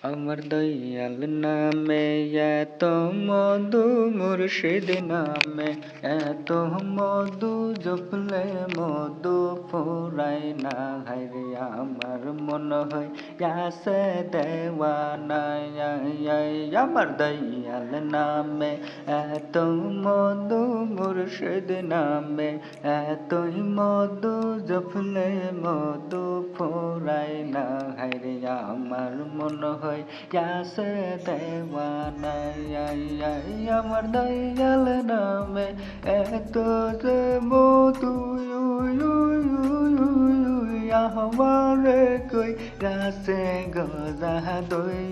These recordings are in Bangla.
আমার দয়াল নামে এত মধু, মুর্শিদ নামে এত মধু, জপলে মধু ফুরায় না। হায়রে আমার মন হয় গাছে দেওয়ানা। আমার দয়াল নামে এত মধু, মুর্শিদ নামে এতই মধু, জপলে মধু ফুরায় না। হায়রে আমার মন হয় গাছে দেওয়ানা। আমার দয়াল নামে এত যে মধু, আমারে কই গাছে গজা দই।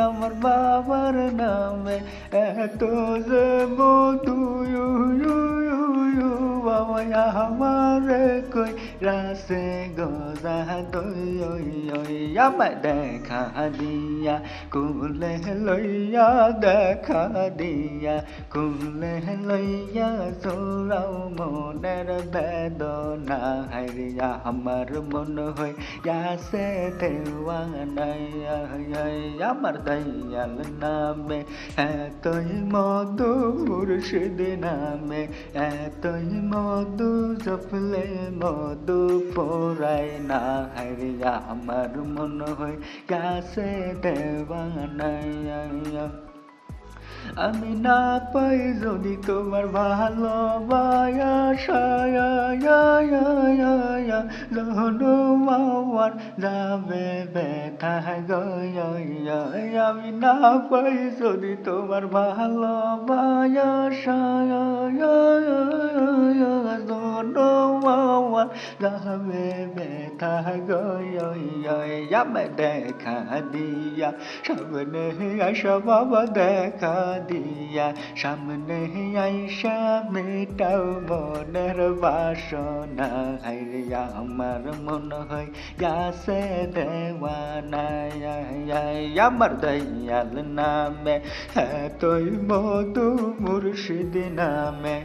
আমার বাবার নামে এত যে মধু, আমারে কই রাসে গজা দই। আমায় দেখা দিয়া কুলে লইয়া, দেখা দিয়া কুলে লইয়া, জোড়াও মনের বেদনা। হায়রিয়া আমার মন হয় গাছে দেওয়ানা। আমার দয়াল নামে এতই মধু, মুর্শিদ নামে এতই মধু, জপলে মধু ফুরায় না। হায়রিয়া আমার মন হয় গাছে দেওয়ানা। আমি না পাই যদি তোমার ভালোবাসা, জনম আমার যাবে ব্যথা গয়। আমি না পাই যদি তোমার ভালোবাসা, জনম আমার যাবে ব্যথা গয়। আমি দেখা দিয়া সামনে আশা বাবা, দেখা দিয়া সামনে আইসা মেটাও মনের বাসনা। হায়রিয়া আমার মন হয় গাছে দেওয়ানা। আমার দয়াল নামে এতই মধু, মুর্শিদ নামে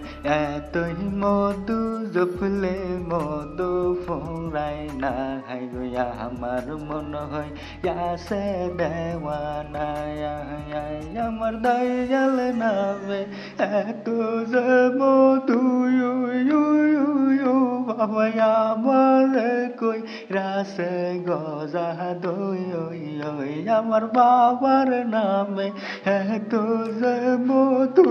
এতই মধু, জপলে মধু ফুরায় না। হায়রিয়া আমার মন হয় গাছে দেওয়ানা। আমার দয়াল নামে এত যে মধু, বাবা আমারে কই রাসে গজা দই। আমার বাবার নামে এত যে মধু,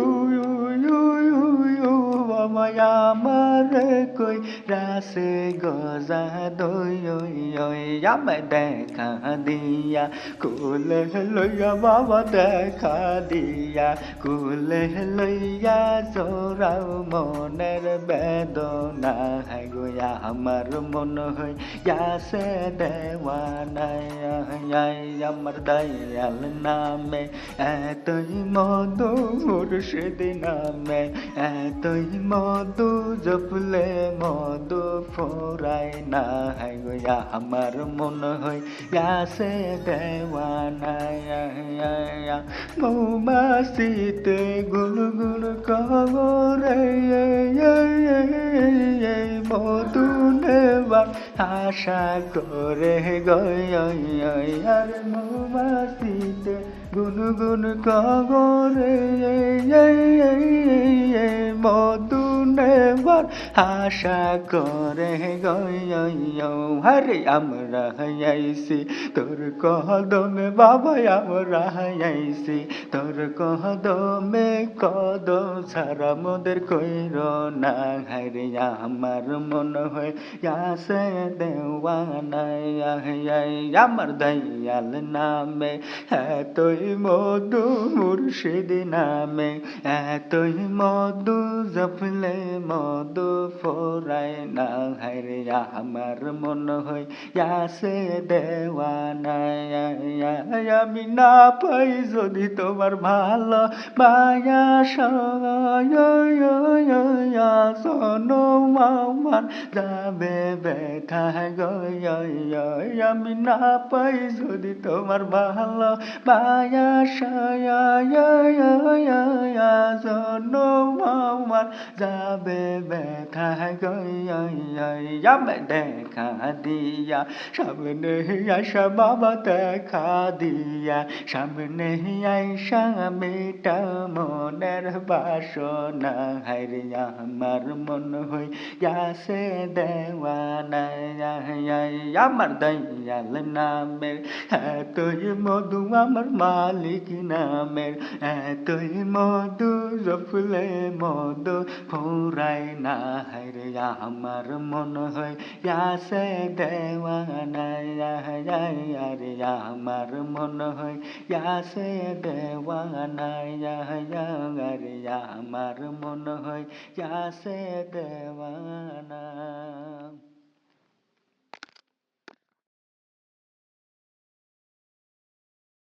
বাবা আমারে কই রাসে গজা দই। আমায় দেখা দিয়া কুলে লইয়া বাবা, দেখা দিয়া কুলে লইয়া, জোড়াও মনের বেদনা। হায় গোয়া আমার মন হয় গাছে দেওয়ানা। আমার দয়াল নামে এতই মধু, মুর্শিদ নামে এতই মধু, জপলে মধু ফুরায় না। হায় গোয়া আমার মন হয় গাছে দেওয়ানা। মৌমাছিতে গুনগুন করে মধু নেবার আশা করে গয়। আর মৌমাছিতে গুনগুন করে মধু নেবার আশা করে গয়। আরে আমরা আইছি তোর কদমে বাবা, আমরা আইছি তোর কদমে, কদম ছাড়া মোদের কইর না। হায়রে আমার মন হয় গাছে দেওয়ানা। আমার দয়াল নামে এতই মধু, মুর্শিদ নামে এতই মধু, জপলে মধু ফুরায় না। হায়রে আমার মন হয় গাছে দেওয়ানা। আমি না পাই যদি তোমার ভালো বাসা, জনম আমার যাবে ব্যথা গয়। আমি না পাই যদি তোমার ভালো বাসা, জনম আমার যাবে যাবে ব্যথা যাবে দেখা দিয়া সামনে আশা বাবা দেখা দিয়া সামনে আইসা মেটা মনের বাসনা হাইরে আমার মন হই যাসে দেওয়ানা আমার দয়াল নামের এতই মধু আমার মালিক নামের এতই মধু জপলে মধু ফুরায় না হায়রে আমার মন হয় যাসে দেওয়ানা আরে আমার মন হয় যাসে দেওয়ানা আরে আমার মন হয় যাসে দেওয়ানা